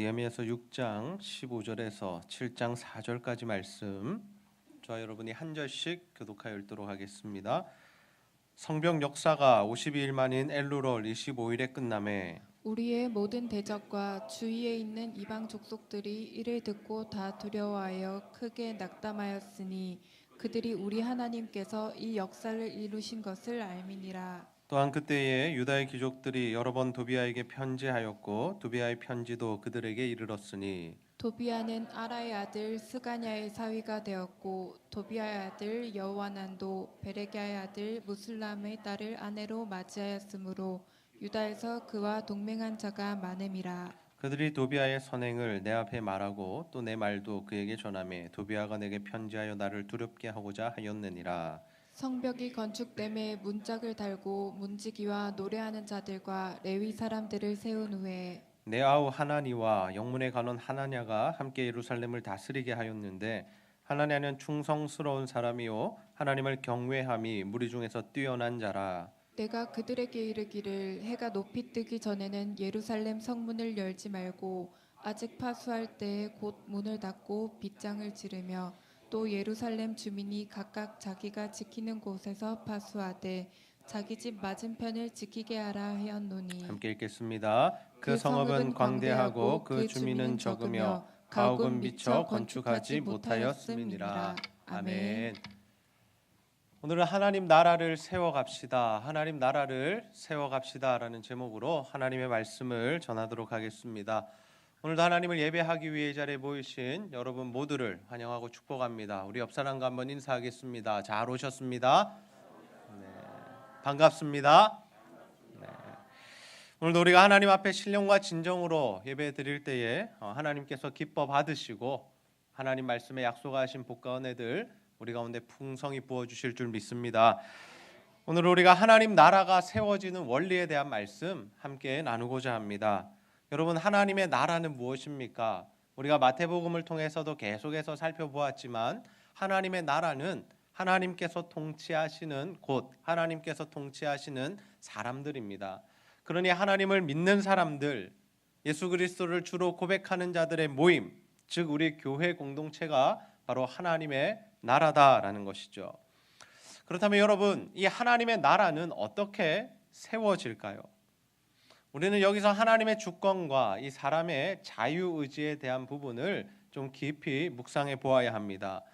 느헤미야서 6장 15절에서 7장 4절까지 말씀 저와 여러분이 한 절씩 교독하여 읽도록 하겠습니다. 성벽 역사가 52일 만인 엘루롤 25일에 끝남에 우리의 모든 대적과 주위에 있는 이방 족속들이 이를 듣고 다 두려워하여 크게 낙담하였으니 그들이 우리 하나님께서 이 역사를 이루신 것을 알미니라. 또한 그때에 유다의 귀족들이 여러 번 도비아에게 편지하였고 도비아의 편지도 그들에게 이르렀으니 도비아는 아라의 아들 스가냐의 사위가 되었고 도비아의 아들 여호와난도 베레기야의 아들 무슬람의 딸을 아내로 맞이하였으므로 유다에서 그와 동맹한 자가 많음이라. 그들이 도비아의 선행을 내 앞에 말하고 또 내 말도 그에게 전하매 도비아가 내게 편지하여 나를 두렵게 하고자 하였느니라. 성벽이 건축됨에 문짝을 달고 문지기와 노래하는 자들과 레위 사람들을 세운 후에 내 아우 하나니와 영문의 간원 하나냐가 함께 예루살렘을 다스리게 하였는데 하나냐는 충성스러운 사람이요 하나님을 경외함이 무리 중에서 뛰어난 자라. 내가 그들에게 이르기를 해가 높이 뜨기 전에는 예루살렘 성문을 열지 말고 아직 파수할 때에 곧 문을 닫고 빗장을 지르며 또 예루살렘 주민이 각각 자기가 지키는 곳에서 파수하되 자기 집 맞은편을 지키게 하라 하였노니 함께 읽겠습니다. 그 성읍은 광대하고 그 주민은 적으며 가옥은 미처 건축하지 못하였음이니라. 아멘. 오늘은 하나님 나라를 세워갑시다. 하나님 나라를 세워갑시다라는 제목으로 하나님의 말씀을 전하도록 하겠습니다. 오늘도 하나님을 예배하기 위해 이 자리에 모이신 여러분 모두를 환영하고 축복합니다. 우리 옆 사람과 한번 인사하겠습니다. 잘 오셨습니다. 네, 반갑습니다. 네. 오늘도 우리가 하나님 앞에 신령과 진정으로 예배 드릴 때에 하나님께서 기뻐 받으시고 하나님 말씀에 약속하신 복과 은혜들 우리 가운데 풍성히 부어주실 줄 믿습니다. 오늘 우리가 하나님 나라가 세워지는 원리에 대한 말씀 함께 나누고자 합니다. 여러분, 하나님의 나라는 무엇입니까? 우리가 마태복음을 통해서도 계속해서 살펴보았지만 하나님의 나라는 하나님께서 통치하시는 곳, 하나님께서 통치하시는 사람들입니다. 그러니 하나님을 믿는 사람들, 예수 그리스도를 주로 고백하는 자들의 모임, 즉 우리 교회 공동체가 바로 하나님의 나라다라는 것이죠. 그렇다면 여러분, 이 하나님의 나라는 어떻게 세워질까요? 우리는 여기서 하나님의 주권과 이 사람의 자유의지에 대한 부분을 좀 깊이 묵상해 보아야 합니다.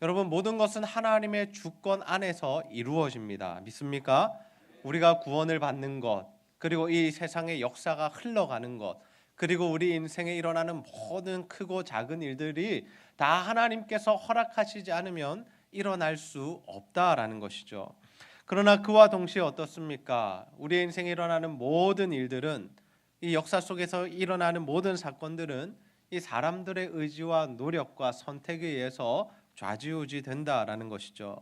여러분, 모든 것은 하나님의 주권 안에서 이루어집니다. 믿습니까? 우리가 구원을 받는 것, 그리고 이 세상의 역사가 흘러가는 것, 그리고 우리 인생에 일어나는 모든 크고 작은 일들이 다 하나님께서 허락하시지 않으면 일어날 수 없다라는 것이죠. 그러나 그와 동시에 어떻습니까? 우리의 인생에 일어나는 모든 일들은, 이 역사 속에서 일어나는 모든 사건들은 이 사람들의 의지와 노력과 선택에 의해서 좌지우지 된다라는 것이죠.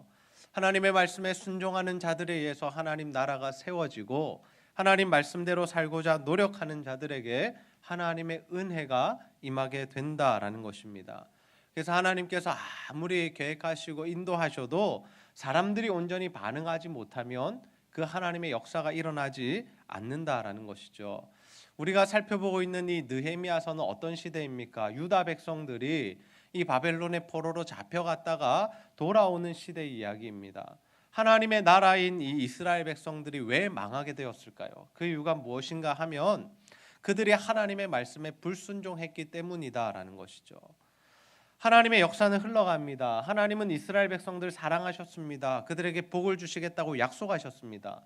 하나님의 말씀에 순종하는 자들에 의해서 하나님 나라가 세워지고 하나님 말씀대로 살고자 노력하는 자들에게 하나님의 은혜가 임하게 된다라는 것입니다. 그래서 하나님께서 아무리 계획하시고 인도하셔도 사람들이 온전히 반응하지 못하면 그 하나님의 역사가 일어나지 않는다라는 것이죠. 우리가 살펴보고 있는 이 느헤미야서는 어떤 시대입니까? 유다 백성들이 이 바벨론의 포로로 잡혀갔다가 돌아오는 시대의 이야기입니다. 하나님의 나라인 이 이스라엘 백성들이 왜 망하게 되었을까요? 그 이유가 무엇인가 하면 그들이 하나님의 말씀에 불순종했기 때문이다라는 것이죠. 하나님의 역사는 흘러갑니다. 하나님은 이스라엘 백성들 사랑하셨습니다. 그들에게 복을 주시겠다고 약속하셨습니다.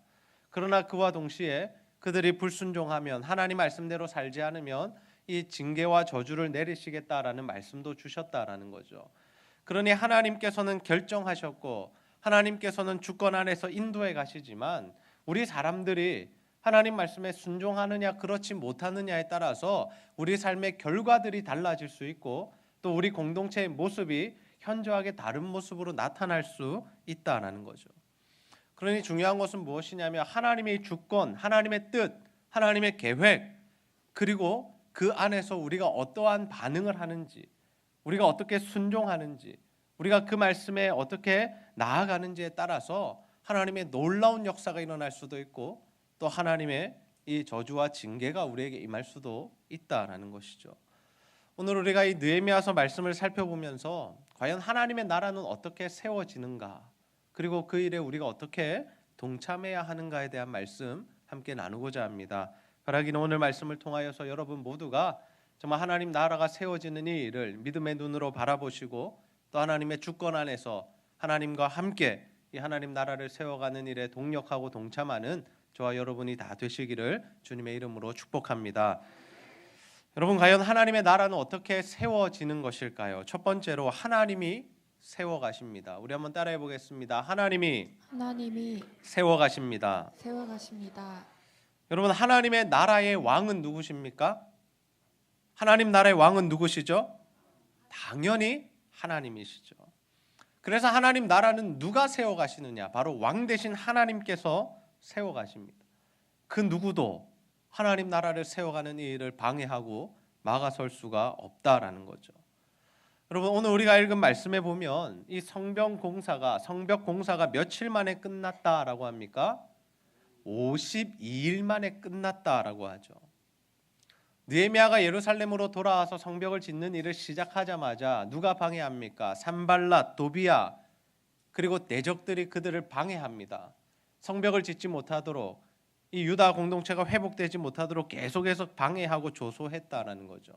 그러나 그와 동시에 그들이 불순종하면, 하나님 말씀대로 살지 않으면 이 징계와 저주를 내리시겠다라는 말씀도 주셨다라는 거죠. 그러니 하나님께서는 결정하셨고 하나님께서는 주권 안에서 인도해 가시지만 우리 사람들이 하나님 말씀에 순종하느냐 그렇지 못하느냐에 따라서 우리 삶의 결과들이 달라질 수 있고 또 우리 공동체의 모습이 현저하게 다른 모습으로 나타날 수 있다라는 거죠. 그러니 중요한 것은 무엇이냐면 하나님의 주권, 하나님의 뜻, 하나님의 계획, 그리고 그 안에서 우리가 어떠한 반응을 하는지, 우리가 어떻게 순종하는지, 우리가 그 말씀에 어떻게 나아가는지에 따라서 하나님의 놀라운 역사가 일어날 수도 있고 또 하나님의 이 저주와 징계가 우리에게 임할 수도 있다라는 것이죠. 오늘 우리가 이 느헤미야서 말씀을 살펴보면서 과연 하나님의 나라는 어떻게 세워지는가, 그리고 그 일에 우리가 어떻게 동참해야 하는가에 대한 말씀 함께 나누고자 합니다. 바라기는 오늘 말씀을 통하여서 여러분 모두가 정말 하나님 나라가 세워지는 이 일을 믿음의 눈으로 바라보시고 또 하나님의 주권 안에서 하나님과 함께 이 하나님 나라를 세워가는 일에 동력하고 동참하는 저와 여러분이 다 되시기를 주님의 이름으로 축복합니다. 여러분, 과연 하나님의 나라는 어떻게 세워지는 것일까요? 첫 번째로 하나님이 세워가십니다. 우리 한번 따라해 보겠습니다. 하나님이 세워가십니다. 여러분, 하나님의 나라의 왕은 누구십니까? 하나님 나라의 왕은 누구시죠? 당연히 하나님이시죠. 그래서 하나님 나라는 누가 세워가시느냐? 바로 왕 대신 하나님께서 세워가십니다. 그 누구도 하나님 나라를 세워가는 이 일을 방해하고 막아설 수가 없다라는 거죠. 여러분, 오늘 우리가 읽은 말씀에 보면 이 성벽 공사가 며칠 만에 끝났다라고 합니까? 52일 만에 끝났다라고 하죠. 느헤미야가 예루살렘으로 돌아와서 성벽을 짓는 일을 시작하자마자 누가 방해합니까? 산발랏, 도비야, 그리고 내적들이 그들을 방해합니다. 성벽을 짓지 못하도록, 이 유다 공동체가 회복되지 못하도록 계속해서 방해하고 조소했다라는 거죠.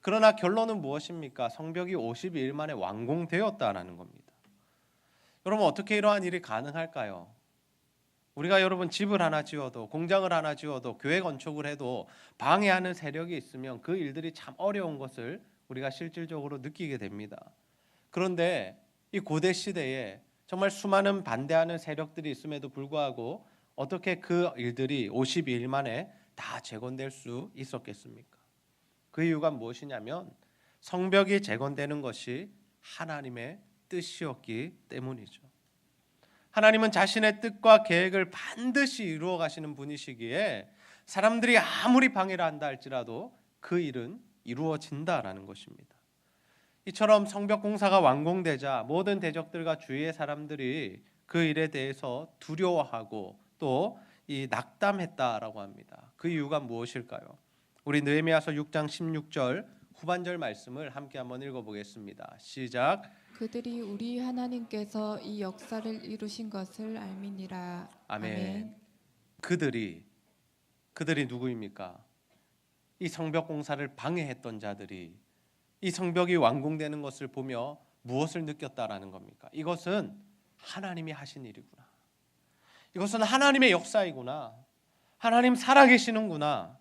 그러나 결론은 무엇입니까? 성벽이 52일 만에 완공되었다라는 겁니다. 여러분, 어떻게 이러한 일이 가능할까요? 우리가 여러분 집을 하나 지어도, 공장을 하나 지어도, 교회 건축을 해도 방해하는 세력이 있으면 그 일들이 참 어려운 것을 우리가 실질적으로 느끼게 됩니다. 그런데 이 고대 시대에 정말 수많은 반대하는 세력들이 있음에도 불구하고 어떻게 그 일들이 52일 만에 다 재건될 수 있었겠습니까? 그 이유가 무엇이냐면 성벽이 재건되는 것이 하나님의 뜻이었기 때문이죠. 하나님은 자신의 뜻과 계획을 반드시 이루어 가시는 분이시기에 사람들이 아무리 방해를 한다 할지라도 그 일은 이루어진다라는 것입니다. 이처럼 성벽 공사가 완공되자 모든 대적들과 주위의 사람들이 그 일에 대해서 두려워하고 또 이 낙담했다라고 합니다. 그 이유가 무엇일까요? 우리 느헤미야서 6장 16절 후반절 말씀을 함께 한번 읽어보겠습니다. 시작. 그들이 우리 하나님께서 이 역사를 이루신 것을 알미니라. 아멘. 그들이 누구입니까? 이 성벽 공사를 방해했던 자들이 이 성벽이 완공되는 것을 보며 무엇을 느꼈다라는 겁니까? 이것은 하나님이 하신 일이구나. 이것은 하나님의 역사이구나. 하나님 살아계시는구나.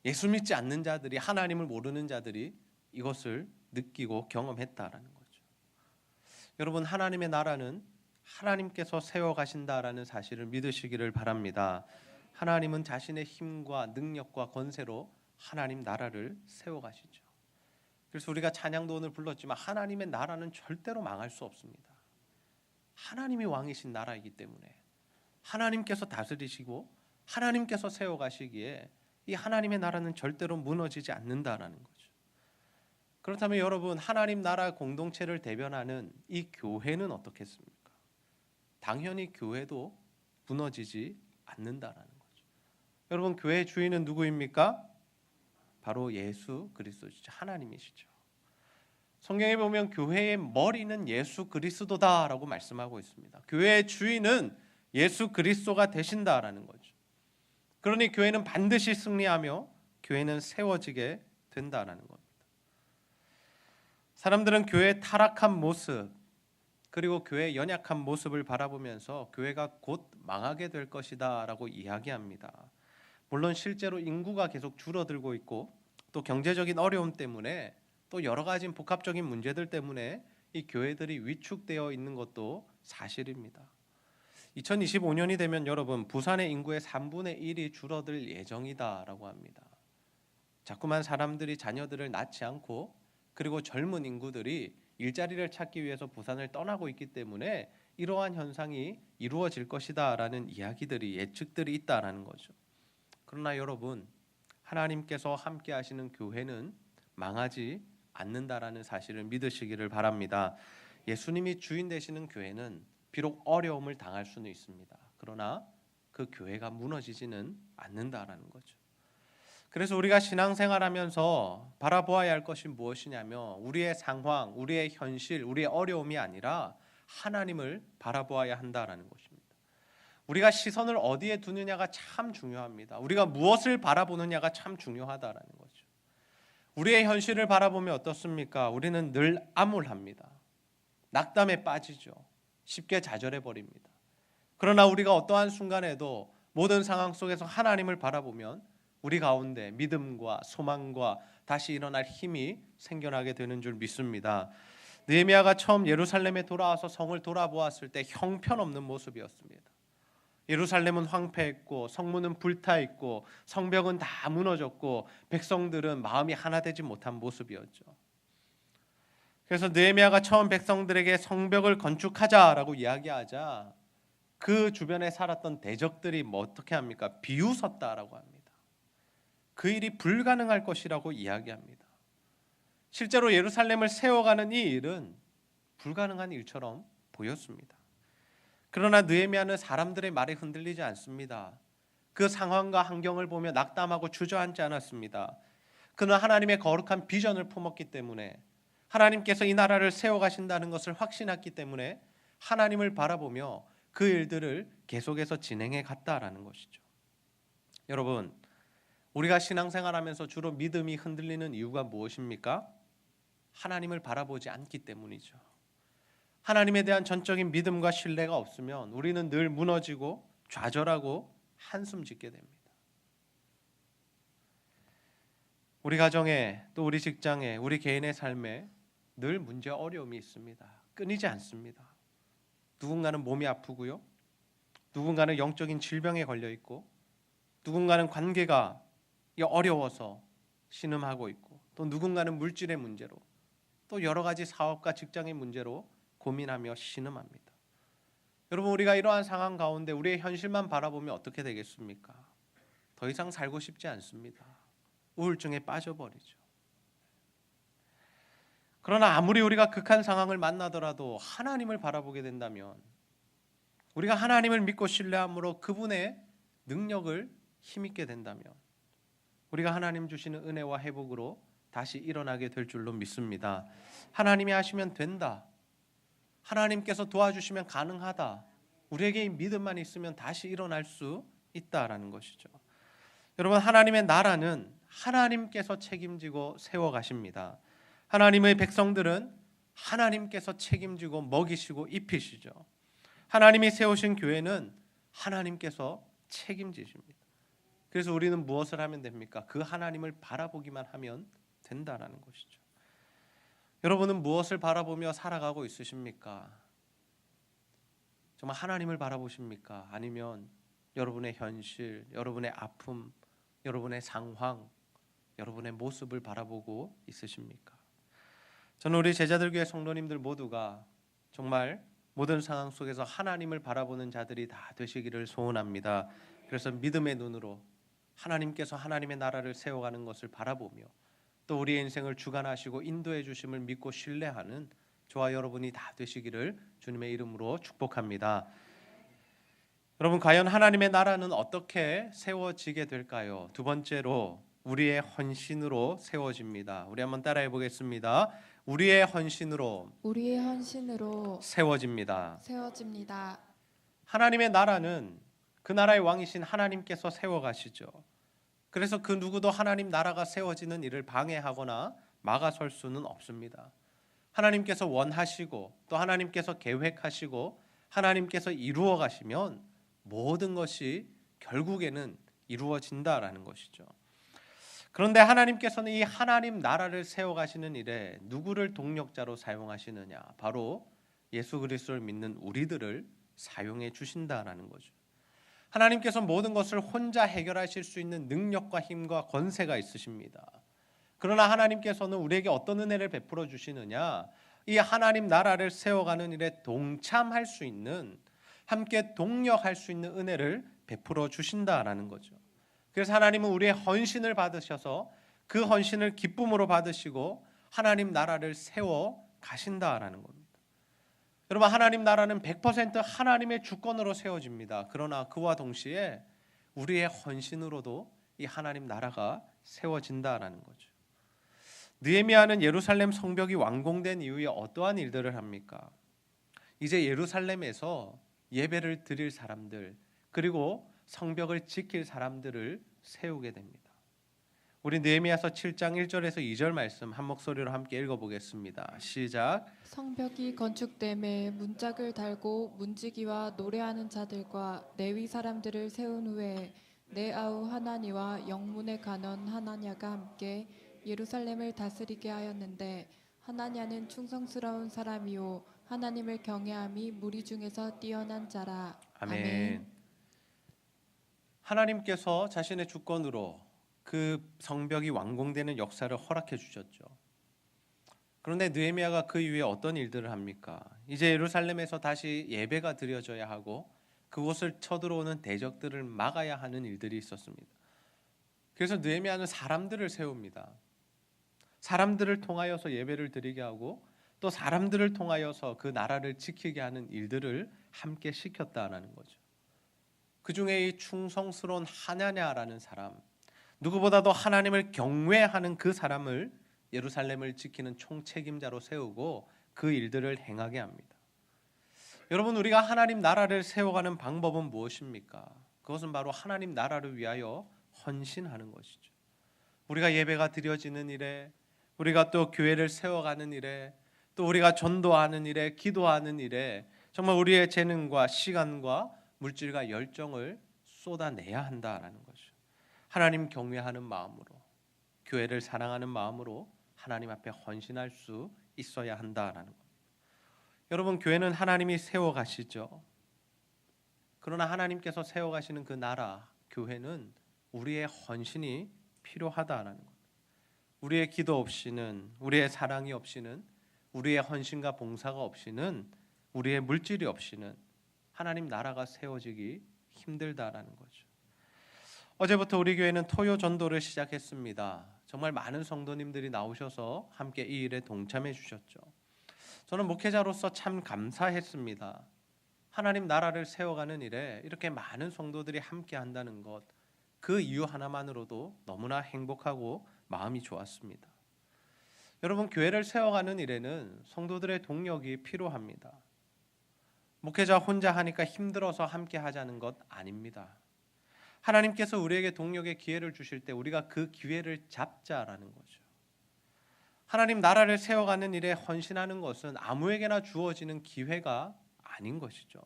예수 믿지 않는 자들이, 하나님을 모르는 자들이 이것을 느끼고 경험했다라는 거죠. 여러분, 하나님의 나라는 하나님께서 세워가신다라는 사실을 믿으시기를 바랍니다. 하나님은 자신의 힘과 능력과 권세로 하나님 나라를 세워가시죠. 그래서 우리가 찬양도 오늘 불렀지만 하나님의 나라는 절대로 망할 수 없습니다. 하나님이 왕이신 나라이기 때문에 하나님께서 다스리시고 하나님께서 세워가시기에 이 하나님의 나라는 절대로 무너지지 않는다라는 거죠. 그렇다면 여러분, 하나님 나라 공동체를 대변하는 이 교회는 어떻겠습니까? 당연히 교회도 무너지지 않는다라는 거죠. 여러분, 교회의 주인은 누구입니까? 바로 예수 그리스도시죠. 하나님이시죠. 성경에 보면 교회의 머리는 예수 그리스도다라고 말씀하고 있습니다. 교회의 주인은 예수 그리스도가 되신다라는 거죠. 그러니 교회는 반드시 승리하며 교회는 세워지게 된다라는 겁니다. 사람들은 교회의 타락한 모습 그리고 교회의 연약한 모습을 바라보면서 교회가 곧 망하게 될 것이다 라고 이야기합니다. 물론 실제로 인구가 계속 줄어들고 있고 또 경제적인 어려움 때문에 또 여러 가지 복합적인 문제들 때문에 이 교회들이 위축되어 있는 것도 사실입니다. 2025년이 되면 여러분, 부산의 인구의 3분의 1이 줄어들 예정이다라고 합니다. 자꾸만 사람들이 자녀들을 낳지 않고 그리고 젊은 인구들이 일자리를 찾기 위해서 부산을 떠나고 있기 때문에 이러한 현상이 이루어질 것이다라는 이야기들이, 예측들이 있다라는 거죠. 그러나 여러분, 하나님께서 함께 하시는 교회는 망하지 않는다라는 사실을 믿으시기를 바랍니다. 예수님이 주인 되시는 교회는 비록 어려움을 당할 수는 있습니다. 그러나 그 교회가 무너지지는 않는다라는 거죠. 그래서 우리가 신앙생활하면서 바라보아야 할 것이 무엇이냐면 우리의 상황, 우리의 현실, 우리의 어려움이 아니라 하나님을 바라보아야 한다라는 것입니다. 우리가 시선을 어디에 두느냐가 참 중요합니다. 우리가 무엇을 바라보느냐가 참 중요하다라는 거죠. 우리의 현실을 바라보면 어떻습니까? 우리는 늘 암울합니다. 낙담에 빠지죠. 쉽게 좌절해 버립니다. 그러나 우리가 어떠한 순간에도 모든 상황 속에서 하나님을 바라보면 우리 가운데 믿음과 소망과 다시 일어날 힘이 생겨나게 되는 줄 믿습니다. 느헤미야가 처음 예루살렘에 돌아와서 성을 돌아보았을 때 형편없는 모습이었습니다. 예루살렘은 황폐했고 성문은 불타있고 성벽은 다 무너졌고 백성들은 마음이 하나 되지 못한 모습이었죠. 그래서 느헤미야가 처음 백성들에게 성벽을 건축하자라고 이야기하자 그 주변에 살았던 대적들이 어떻게 합니까? 비웃었다라고 합니다. 그 일이 불가능할 것이라고 이야기합니다. 실제로 예루살렘을 세워가는 이 일은 불가능한 일처럼 보였습니다. 그러나 느헤미야는 사람들의 말에 흔들리지 않습니다. 그 상황과 환경을 보며 낙담하고 주저앉지 않았습니다. 그는 하나님의 거룩한 비전을 품었기 때문에 하나님께서 이 나라를 세워가신다는 것을 확신했기 때문에 하나님을 바라보며 그 일들을 계속해서 진행해 갔다라는 것이죠. 여러분, 우리가 신앙생활하면서 주로 믿음이 흔들리는 이유가 무엇입니까? 하나님을 바라보지 않기 때문이죠. 하나님에 대한 전적인 믿음과 신뢰가 없으면 우리는 늘 무너지고 좌절하고 한숨 짓게 됩니다. 우리 가정에 또 우리 직장에 우리 개인의 삶에 늘 문제 어려움이 있습니다. 끊이지 않습니다. 누군가는 몸이 아프고요. 누군가는 영적인 질병에 걸려 있고 누군가는 관계가 어려워서 신음하고 있고 또 누군가는 물질의 문제로 또 여러 가지 사업과 직장의 문제로 고민하며 신음합니다. 여러분, 우리가 이러한 상황 가운데 우리의 현실만 바라보면 어떻게 되겠습니까? 더 이상 살고 싶지 않습니다. 우울증에 빠져버리죠. 그러나 아무리 우리가 극한 상황을 만나더라도 하나님을 바라보게 된다면 우리가 하나님을 믿고 신뢰함으로 그분의 능력을 힘있게 된다면 우리가 하나님 주시는 은혜와 회복으로 다시 일어나게 될 줄로 믿습니다. 하나님이 하시면 된다. 하나님께서 도와주시면 가능하다. 우리에게 이 믿음만 있으면 다시 일어날 수 있다라는 것이죠. 여러분, 하나님의 나라는 하나님께서 책임지고 세워가십니다. 하나님의 백성들은 하나님께서 책임지고 먹이시고 입히시죠. 하나님이 세우신 교회는 하나님께서 책임지십니다. 그래서 우리는 무엇을 하면 됩니까? 그 하나님을 바라보기만 하면 된다라는 것이죠. 여러분은 무엇을 바라보며 살아가고 있으십니까? 정말 하나님을 바라보십니까? 아니면 여러분의 현실, 여러분의 아픔, 여러분의 상황, 여러분의 모습을 바라보고 있으십니까? 저는 우리 제자들교회 성도님들 모두가 정말 모든 상황 속에서 하나님을 바라보는 자들이 다 되시기를 소원합니다. 그래서 믿음의 눈으로 하나님께서 하나님의 나라를 세워가는 것을 바라보며 또 우리의 인생을 주관하시고 인도해 주심을 믿고 신뢰하는 저와 여러분이 다 되시기를 주님의 이름으로 축복합니다. 여러분, 과연 하나님의 나라는 어떻게 세워지게 될까요? 두 번째로 우리의 헌신으로 세워집니다. 우리 한번 따라해 보겠습니다. 우리의 헌신으로 세워집니다. 하나님의 나라는 그 나라의 왕이신 하나님께서 세워가시죠. 그래서 그 누구도 하나님 나라가 세워지는 일을 방해하거나 막아설 수는 없습니다. 하나님께서 원하시고 또 하나님께서 계획하시고 하나님께서 이루어 가시면 모든 것이 결국에는 이루어진다라는 것이죠. 그런데 하나님께서는 이 하나님 나라를 세워가시는 일에 누구를 동력자로 사용하시느냐? 바로 예수 그리스도를 믿는 우리들을 사용해 주신다라는 거죠. 하나님께서 모든 것을 혼자 해결하실 수 있는 능력과 힘과 권세가 있으십니다. 그러나 하나님께서는 우리에게 어떤 은혜를 베풀어 주시느냐? 이 하나님 나라를 세워가는 일에 동참할 수 있는, 함께 동력할 수 있는 은혜를 베풀어 주신다라는 거죠. 그래서 하나님은 우리의 헌신을 받으셔서 그 헌신을 기쁨으로 받으시고 하나님 나라를 세워 가신다라는 겁니다. 여러분, 하나님 나라는 100% 하나님의 주권으로 세워집니다. 그러나 그와 동시에 우리의 헌신으로도 이 하나님 나라가 세워진다라는 거죠. 느헤미야는 예루살렘 성벽이 완공된 이후에 어떠한 일들을 합니까? 이제 예루살렘에서 예배를 드릴 사람들, 그리고 성벽을 지킬 사람들을 세우게 됩니다. 우리 느헤미야서 7장 1절에서 2절 말씀 한 목소리로 함께 읽어보겠습니다. 시작. 성벽이 건축됨에 문짝을 달고 문지기와 노래하는 자들과 레위 사람들을 세운 후에 내 아우 하나니와 영문의 간원 하나냐가 함께 예루살렘을 다스리게 하였는데 하나냐는 충성스러운 사람이요 하나님을 경외함이 무리 중에서 뛰어난 자라. 아멘. 하나님께서 자신의 주권으로 그 성벽이 완공되는 역사를 허락해 주셨죠. 그런데 느헤미야가 그 이후에 어떤 일들을 합니까? 이제 예루살렘에서 다시 예배가 드려져야 하고 그곳을 쳐들어오는 대적들을 막아야 하는 일들이 있었습니다. 그래서 느헤미야는 사람들을 세웁니다. 사람들을 통하여서 예배를 드리게 하고 또 사람들을 통하여서 그 나라를 지키게 하는 일들을 함께 시켰다라는 거죠. 그 중에 이 충성스러운 하나냐라는 사람, 누구보다도 하나님을 경외하는 그 사람을 예루살렘을 지키는 총책임자로 세우고 그 일들을 행하게 합니다. 여러분, 우리가 하나님 나라를 세워가는 방법은 무엇입니까? 그것은 바로 하나님 나라를 위하여 헌신하는 것이죠. 우리가 예배가 드려지는 일에, 우리가 또 교회를 세워가는 일에, 또 우리가 전도하는 일에, 기도하는 일에 정말 우리의 재능과 시간과 물질과 열정을 쏟아내야 한다라는 거죠. 하나님 경외하는 마음으로, 교회를 사랑하는 마음으로 하나님 앞에 헌신할 수 있어야 한다라는 겁니다. 여러분, 교회는 하나님이 세워가시죠. 그러나 하나님께서 세워가시는 그 나라, 교회는 우리의 헌신이 필요하다라는 겁니다. 우리의 기도 없이는, 우리의 사랑이 없이는, 우리의 헌신과 봉사가 없이는, 우리의 물질이 없이는 하나님 나라가 세워지기 힘들다라는 거죠. 어제부터 우리 교회는 토요 전도를 시작했습니다. 정말 많은 성도님들이 나오셔서 함께 이 일에 동참해 주셨죠. 저는 목회자로서 참 감사했습니다. 하나님 나라를 세워가는 일에 이렇게 많은 성도들이 함께 한다는 것, 그 이유 하나만으로도 너무나 행복하고 마음이 좋았습니다. 여러분, 교회를 세워가는 일에는 성도들의 동력이 필요합니다. 목회자 혼자 하니까 힘들어서 함께 하자는 것 아닙니다. 하나님께서 우리에게 동력의 기회를 주실 때 우리가 그 기회를 잡자라는 거죠. 하나님 나라를 세워가는 일에 헌신하는 것은 아무에게나 주어지는 기회가 아닌 것이죠.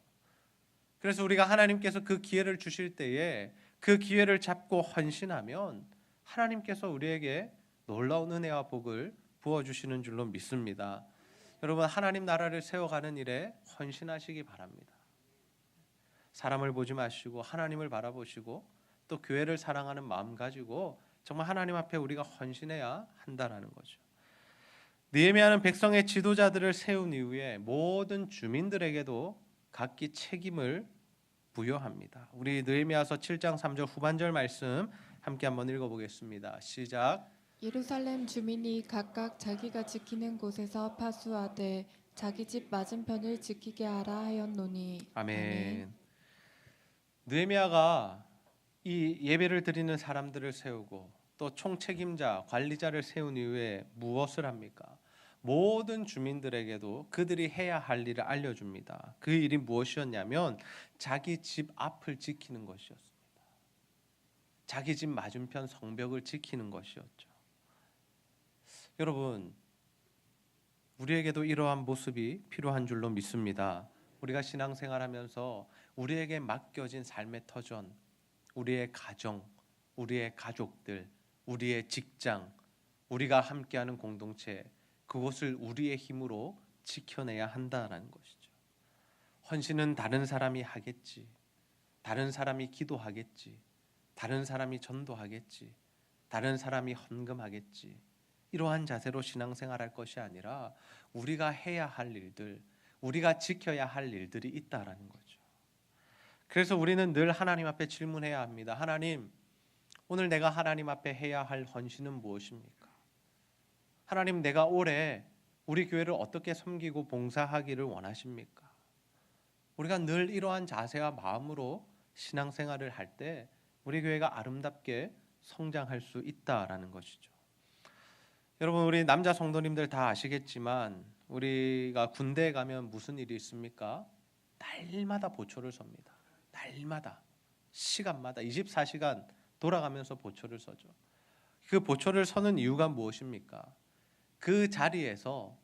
그래서 우리가 하나님께서 그 기회를 주실 때에 그 기회를 잡고 헌신하면 하나님께서 우리에게 놀라운 은혜와 복을 부어주시는 줄로 믿습니다. 여러분, 하나님 나라를 세워가는 일에 헌신하시기 바랍니다. 사람을 보지 마시고 하나님을 바라보시고 또 교회를 사랑하는 마음 가지고 정말 하나님 앞에 우리가 헌신해야 한다는 거죠. 느헤미야는 백성의 지도자들을 세운 이후에 모든 주민들에게도 각기 책임을 부여합니다. 우리 느헤미야서 7장 3절 후반절 말씀 함께 한번 읽어보겠습니다. 시작. 예루살렘 주민이 각각 자기가 지키는 곳에서 파수하되 자기 집 맞은편을 지키게 하라 하였노니. 아멘. 느헤미야가 이 예배를 드리는 사람들을 세우고 또 총책임자, 관리자를 세운 이후에 무엇을 합니까? 모든 주민들에게도 그들이 해야 할 일을 알려줍니다. 그 일이 무엇이었냐면 자기 집 앞을 지키는 것이었습니다. 자기 집 맞은편 성벽을 지키는 것이었죠. 여러분, 우리에게도 이러한 모습이 필요한 줄로 믿습니다. 우리가 신앙생활하면서 우리에게 맡겨진 삶의 터전, 우리의 가정, 우리의 가족들, 우리의 직장, 우리가 함께하는 공동체, 그것을 우리의 힘으로 지켜내야 한다라는 것이죠. 헌신은 다른 사람이 하겠지, 다른 사람이 기도하겠지, 다른 사람이 전도하겠지, 다른 사람이 헌금하겠지, 이러한 자세로 신앙생활할 것이 아니라 우리가 해야 할 일들, 우리가 지켜야 할 일들이 있다라는 거죠. 그래서 우리는 늘 하나님 앞에 질문해야 합니다. 하나님, 오늘 내가 하나님 앞에 해야 할 헌신은 무엇입니까? 하나님, 내가 올해 우리 교회를 어떻게 섬기고 봉사하기를 원하십니까? 우리가 늘 이러한 자세와 마음으로 신앙생활을 할 때 우리 교회가 아름답게 성장할 수 있다라는 것이죠. 여러분, 우리 남자 성도님들 다 아시겠지만 우리가 군대에 가면 무슨 일이 있습니까? 날마다 보초를 섭니다. 날마다, 시간마다 24시간 돌아가면서 보초를 서죠. 그 보초를 서는 이유가 무엇입니까? 그 자리에서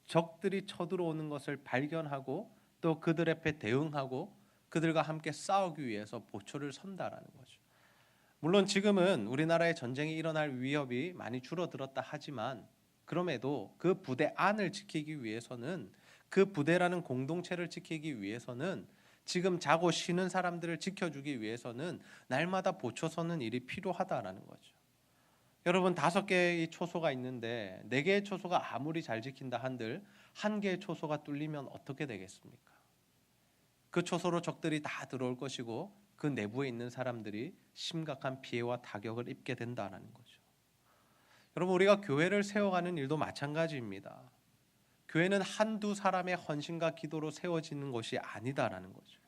적들이 쳐들어오는 것을 발견하고 또 그들 앞에 대응하고 그들과 함께 싸우기 위해서 보초를 선다라는 거죠. 물론 지금은 우리나라에 전쟁이 일어날 위협이 많이 줄어들었다 하지만 그럼에도 그 부대 안을 지키기 위해서는, 그 부대라는 공동체를 지키기 위해서는, 지금 자고 쉬는 사람들을 지켜주기 위해서는 날마다 보초 서는 일이 필요하다라는 거죠. 여러분, 5개의 초소가 있는데 4개의 초소가 아무리 잘 지킨다 한들 1개의 초소가 뚫리면 어떻게 되겠습니까? 그 초소로 적들이 다 들어올 것이고 그 내부에 있는 사람들이 심각한 피해와 타격을 입게 된다는 거죠. 여러분, 우리가 교회를 세워가는 일도 마찬가지입니다. 교회는 한두 사람의 헌신과 기도로 세워지는 것이 아니다라는 거죠.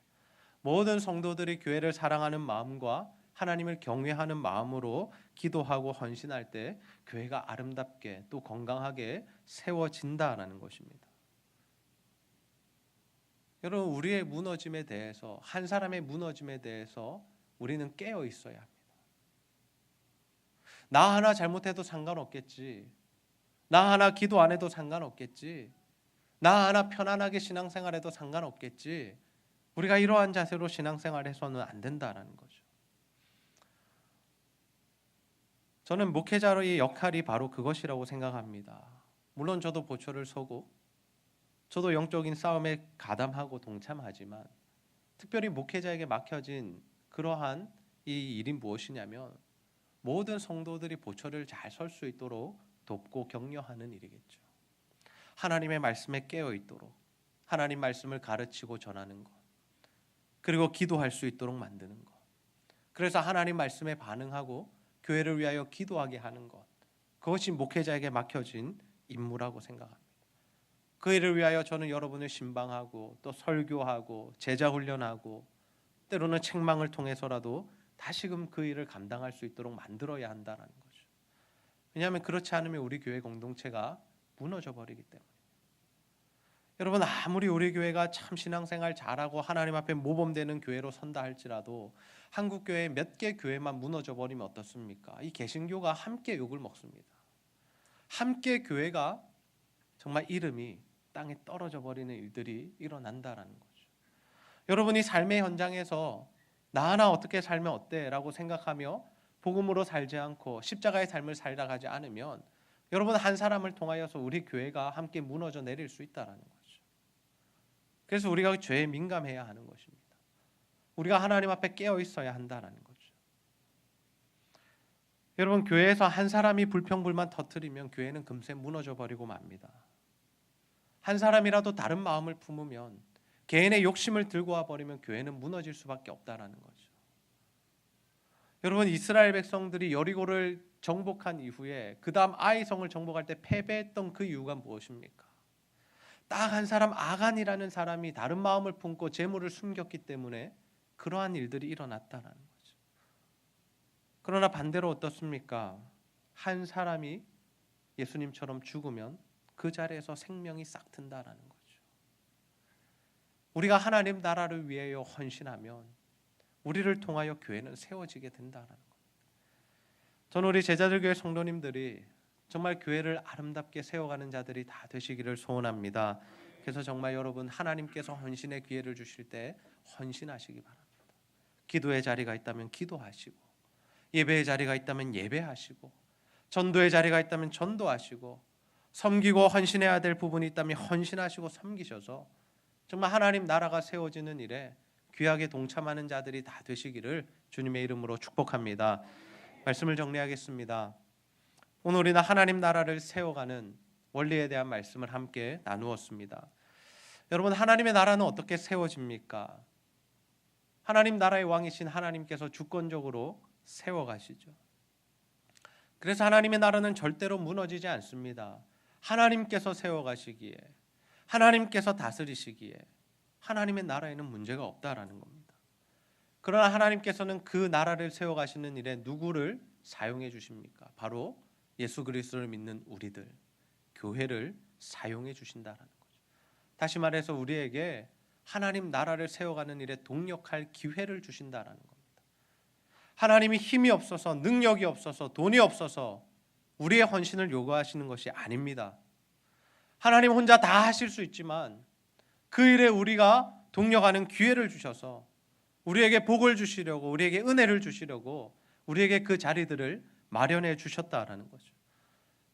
모든 성도들이 교회를 사랑하는 마음과 하나님을 경외하는 마음으로 기도하고 헌신할 때 교회가 아름답게 또 건강하게 세워진다라는 것입니다. 여러분, 우리의 무너짐에 대해서, 한 사람의 무너짐에 대해서 우리는 깨어 있어야 합니다. 나 하나 잘못해도 상관없겠지. 나 하나 기도 안 해도 상관없겠지. 나 하나 편안하게 신앙생활해도 상관없겠지. 우리가 이러한 자세로 신앙생활해서는 안 된다라는 거죠. 저는 목회자의 역할이 바로 그것이라고 생각합니다. 물론 저도 보초를 서고 저도 영적인 싸움에 가담하고 동참하지만 특별히 목회자에게 맡겨진 그러한 이 일이 무엇이냐면 모든 성도들이 보초를 잘 설 수 있도록 돕고 격려하는 일이겠죠. 하나님의 말씀에 깨어 있도록 하나님 말씀을 가르치고 전하는 것, 그리고 기도할 수 있도록 만드는 것, 그래서 하나님 말씀에 반응하고 교회를 위하여 기도하게 하는 것, 그것이 목회자에게 맡겨진 임무라고 생각합니다. 그 일을 위하여 저는 여러분을 신방하고 또 설교하고 제자 훈련하고 때로는 책망을 통해서라도 다시금 그 일을 감당할 수 있도록 만들어야 한다는 거죠. 왜냐하면 그렇지 않으면 우리 교회 공동체가 무너져 버리기 때문에. 여러분, 아무리 우리 교회가 참 신앙생활 잘하고 하나님 앞에 모범되는 교회로 선다 할지라도 한국 교회 몇 개 교회만 무너져 버리면 어떻습니까? 이 개신교가 함께 욕을 먹습니다. 함께 교회가 정말 이름이 땅에 떨어져 버리는 일들이 일어난다라는 거죠. 여러분이 삶의 현장에서 나 하나 어떻게 살면 어때? 라고 생각하며 복음으로 살지 않고 십자가의 삶을 살아가지 않으면 여러분, 한 사람을 통하여서 우리 교회가 함께 무너져 내릴 수 있다라는 거죠. 그래서 우리가 죄에 민감해야 하는 것입니다. 우리가 하나님 앞에 깨어 있어야 한다라는 거죠. 여러분, 교회에서 한 사람이 불평불만 터뜨리면 교회는 금세 무너져 버리고 맙니다. 한 사람이라도 다른 마음을 품으면, 개인의 욕심을 들고 와 버리면 교회는 무너질 수밖에 없다라는 거죠. 여러분, 이스라엘 백성들이 여리고를 정복한 이후에 그 다음 아이성을 정복할 때 패배했던 그 이유가 무엇입니까? 딱 한 사람, 아간이라는 사람이 다른 마음을 품고 재물을 숨겼기 때문에 그러한 일들이 일어났다라는 거죠. 그러나 반대로 어떻습니까? 한 사람이 예수님처럼 죽으면 그 자리에서 생명이 싹 튼다라는 거죠. 우리가 하나님 나라를 위하여 헌신하면 우리를 통하여 교회는 세워지게 된다라는 겁니다. 저는 우리 제자들교회 성도님들이 정말 교회를 아름답게 세워가는 자들이 다 되시기를 소원합니다. 그래서 정말 여러분, 하나님께서 헌신의 기회를 주실 때 헌신하시기 바랍니다. 기도의 자리가 있다면 기도하시고, 예배의 자리가 있다면 예배하시고, 전도의 자리가 있다면 전도하시고, 섬기고 헌신해야 될 부분이 있다면 헌신하시고 섬기셔서 정말 하나님 나라가 세워지는 일에 귀하게 동참하는 자들이 다 되시기를 주님의 이름으로 축복합니다. 말씀을 정리하겠습니다. 오늘 우리는 하나님 나라를 세워가는 원리에 대한 말씀을 함께 나누었습니다. 여러분, 하나님의 나라는 어떻게 세워집니까? 하나님 나라의 왕이신 하나님께서 주권적으로 세워가시죠. 그래서 하나님의 나라는 절대로 무너지지 않습니다. 하나님께서 세워가시기에, 하나님께서 다스리시기에 하나님의 나라에는 문제가 없다라는 겁니다. 그러나 하나님께서는 그 나라를 세워가시는 일에 누구를 사용해 주십니까? 바로 예수 그리스도를 믿는 우리들, 교회를 사용해 주신다라는 거죠. 다시 말해서 우리에게 하나님 나라를 세워가는 일에 동력할 기회를 주신다라는 겁니다. 하나님이 힘이 없어서, 능력이 없어서, 돈이 없어서 우리의 헌신을 요구하시는 것이 아닙니다. 하나님 혼자 다 하실 수 있지만 그 일에 우리가 동력하는 기회를 주셔서 우리에게 복을 주시려고, 우리에게 은혜를 주시려고 우리에게 그 자리들을 마련해 주셨다라는 거죠.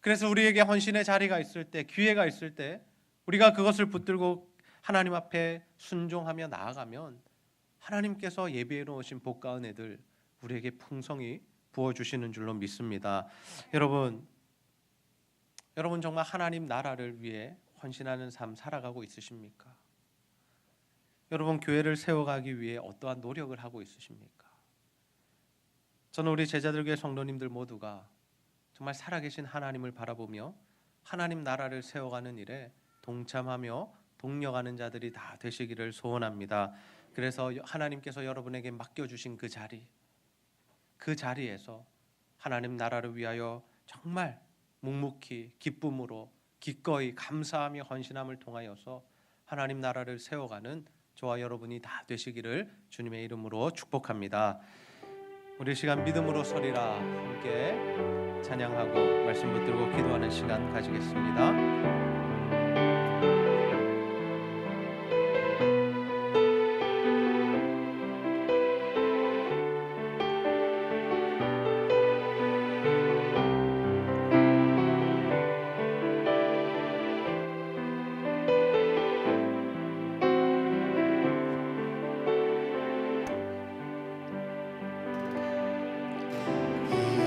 그래서 우리에게 헌신의 자리가 있을 때, 기회가 있을 때 우리가 그것을 붙들고 하나님 앞에 순종하며 나아가면 하나님께서 예비해 놓으신 복과 은혜들 우리에게 풍성히 부어주시는 줄로 믿습니다. 여러분 정말 하나님 나라를 위해 헌신하는 삶 살아가고 있으십니까? 여러분 교회를 세워가기 위해 어떠한 노력을 하고 있으십니까? 저는 우리 제자들교회 성도님들 모두가 정말 살아계신 하나님을 바라보며 하나님 나라를 세워가는 일에 동참하며 동력하는 자들이 다 되시기를 소원합니다. 그래서 하나님께서 여러분에게 맡겨주신 그 자리에서 하나님 나라를 위하여 정말 묵묵히 기쁨으로 기꺼이 감사하며 헌신함을 통하여서 하나님 나라를 세워가는 저와 여러분이 다 되시기를 주님의 이름으로 축복합니다. 우리 시간 믿음으로 서리라 함께 찬양하고 말씀 붙들고 기도하는 시간 가지겠습니다.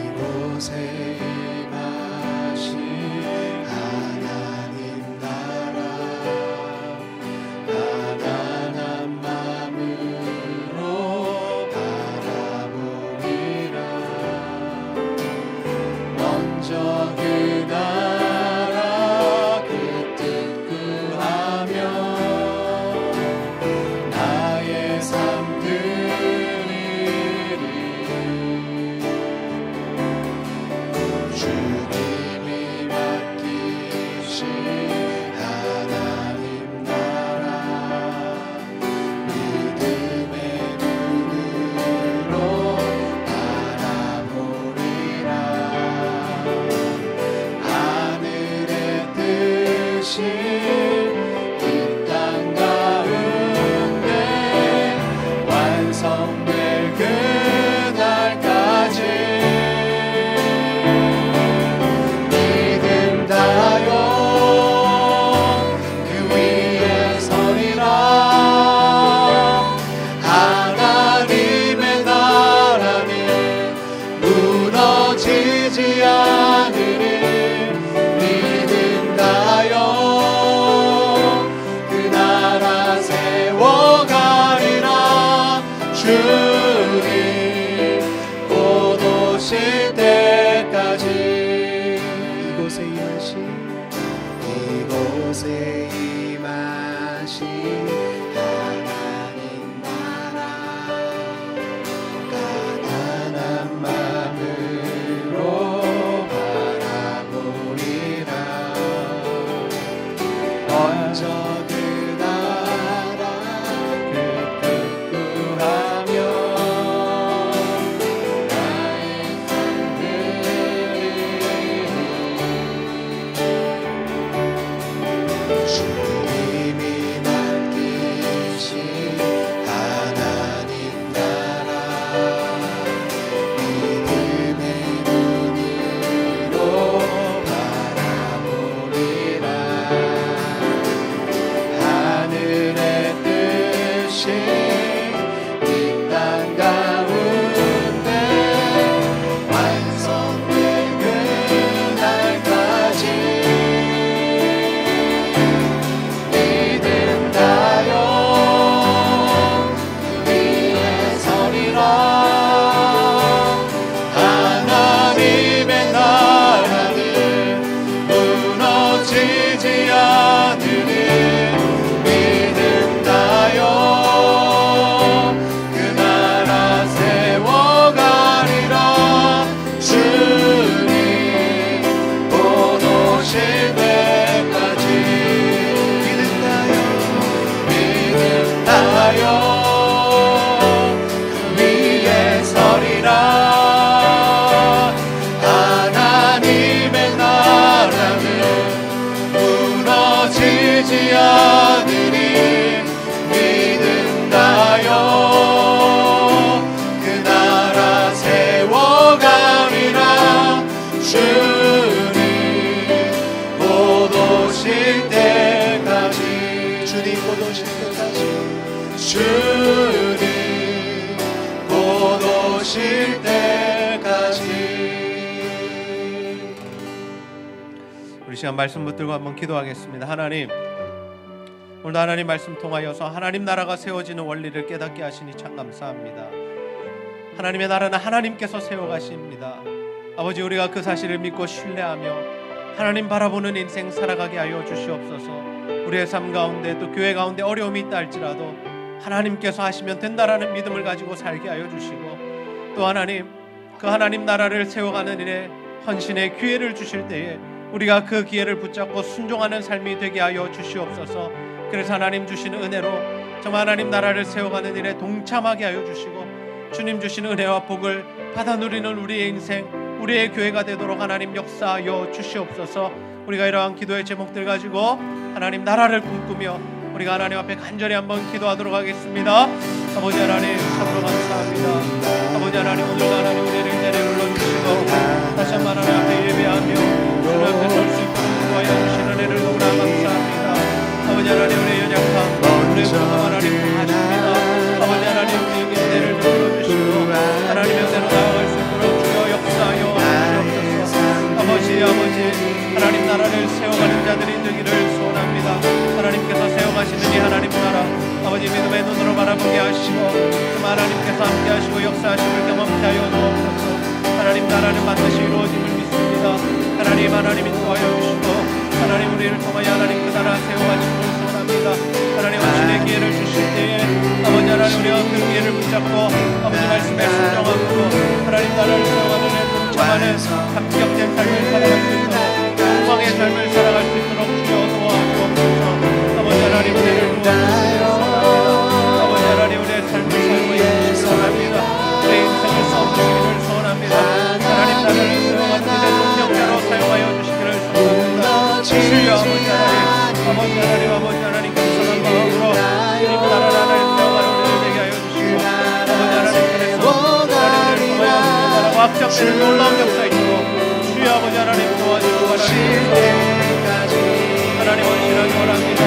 이곳에 임하신 하나님 나라 가난한 마음으로 바라보리라. 먼저 그 나라 그 뜻 구하며 나의 삶 드리리. 주님 곧 오실 때까지. 우리 시간 말씀 붙들고 한번 기도하겠습니다. 하나님, 오늘도 하나님 말씀 통하여서 하나님 나라가 세워지는 원리를 깨닫게 하시니 참 감사합니다. 하나님의 나라는 하나님께서 세워가십니다. 아버지, 우리가 그 사실을 믿고 신뢰하며 하나님 바라보는 인생 살아가게 하여 주시옵소서. 우리의 삶 가운데 또 교회 가운데 어려움이 있다 할지라도 하나님께서 하시면 된다라는 믿음을 가지고 살게 하여 주시고, 또 하나님, 그 하나님 나라를 세워가는 일에 헌신의 기회를 주실 때에 우리가 그 기회를 붙잡고 순종하는 삶이 되게 하여 주시옵소서. 그래서 하나님 주시는 은혜로 정말 하나님 나라를 세워가는 일에 동참하게 하여 주시고, 주님 주시는 은혜와 복을 받아 누리는 우리의 인생, 우리의 교회가 되도록 하나님 역사하여 주시옵소서. 우리가 이러한 기도의 제목들 가지고 하나님 나라를 꿈꾸며 우리가 하나님 앞에 간절히 한번 기도하도록 하겠습니다. 아버지 하나님, 참으로 감사합니다. 아버지 하나님, 오늘도 하나님 우리를 자리에 불러주시고 다시 한번 하나님 앞에 예배하며 주님 앞에 설 수 있도록 도와여 주시는 은혜를 너무나 감사합니다. 아버지 하나님, 우리의 연약함, 우리의 부족함 하나님 아십니다. 아버지 하나님, 우리에게 은혜를 베풀어주시고 하나님의 은혜로 나아갈 수 있도록 주여 역사하여 주시옵소서. 아버지, 하나님 나라를 세워가는 자들이 되기를 소원합니다. 하나님께서 세워가시는 이 하나님 나라, 아버지 믿음의 눈으로 바라보게 하시고 정말 하나님께서 함께 하시고 역사하심을 경험케 하여 주옵소서. 하나님 나라는 반드시 이루어짐을 믿습니다. 하나님이 도와여 주시고 하나님 우리를 통하여 하나님 그 나라 세워가심을 소원합니다. 하나님 헌신의 기회를 주실 때에 아버지 하나님, 우리가 그 기회를 붙잡고 아버지 말씀에 순종하고 하나님 나라를 세워가는 데 동참하는 합격된 삶을 살아갈 수 있도록 영광의 삶을 살아갈 수 있도록 주여 도와주옵소서. 아버지 하나님, 은혜를 도와주시기 소원합니다. 아버지 하나님, 우리의 삶을 사용하여 주시기 소원합니다. 우리의 인생을 써주시기를 소원합니다. 하나님 나라를 세워가는 일에 능력자로 사용하여 주시기를 소원합니다. 주여 아버지 하나님 겸손한 마음으로 주님 나라를 세워가는 우리를 되게 하여 주시고 아버지 하나님께서 하나님을 통하여 나라가 확장되는 놀라운 역사 있도록 주여 아버지 하나님 도와주시고 하나님 헌신하기 원합니다.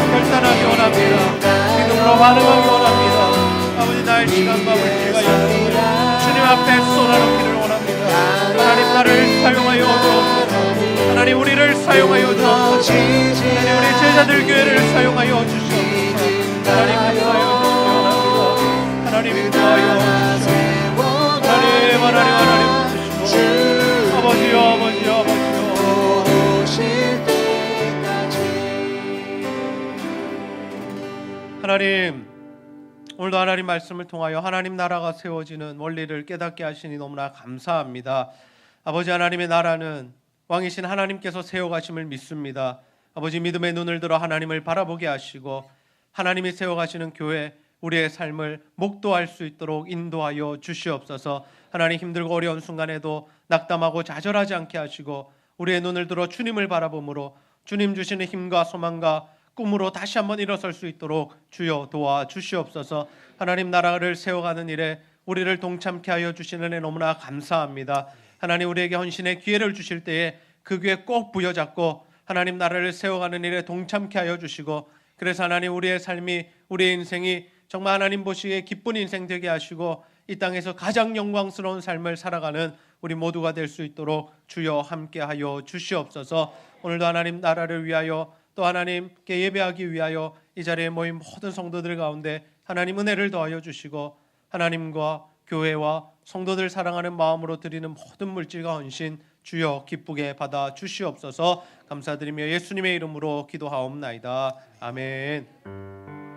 결단하기 원합니다. 믿음으로 반응하기 원합니다. 아버지, 나의 시간과 물질과 영혼을 주님 앞에 쏟아놓기를 원합니다. 하나님 나를 사용하여 주옵소서. 하나님 우리를 사용하여 주옵소서. 하나님 우리 제자들 교회를 사용하여 주시옵소서. 하나님 감사하여 주시기 원합니다. 하나님 인도하여 주시옵소서. 하나님 주시고 아버지요 하나님, 오늘도 하나님 말씀을 통하여 하나님 나라가 세워지는 원리를 깨닫게 하시니 너무나 감사합니다. 아버지, 하나님의 나라는 왕이신 하나님께서 세워가심을 믿습니다. 아버지, 믿음의 눈을 들어 하나님을 바라보게 하시고 하나님이 세워가시는 교회, 우리의 삶을 목도할 수 있도록 인도하여 주시옵소서. 하나님, 힘들고 어려운 순간에도 낙담하고 좌절하지 않게 하시고 우리의 눈을 들어 주님을 바라봄으로 주님 주시는 힘과 소망과 꿈으로 다시 한번 일어설 수 있도록 주여 도와주시옵소서. 하나님 나라를 세워가는 일에 우리를 동참케 하여 주시는 은혜 너무나 감사합니다. 하나님, 우리에게 헌신의 기회를 주실 때에 그 기회 꼭 부여잡고 하나님 나라를 세워가는 일에 동참케 하여 주시고, 그래서 하나님 우리의 삶이, 우리의 인생이 정말 하나님 보시기에 기쁜 인생 되게 하시고 이 땅에서 가장 영광스러운 삶을 살아가는 우리 모두가 될 수 있도록 주여 함께하여 주시옵소서. 오늘도 하나님 나라를 위하여 또 하나님께 예배하기 위하여 이 자리에 모인 모든 성도들 가운데 하나님 은혜를 더하여 주시고 하나님과 교회와 성도들 사랑하는 마음으로 드리는 모든 물질과 헌신 주여 기쁘게 받아 주시옵소서. 감사드리며 예수님의 이름으로 기도하옵나이다. 아멘.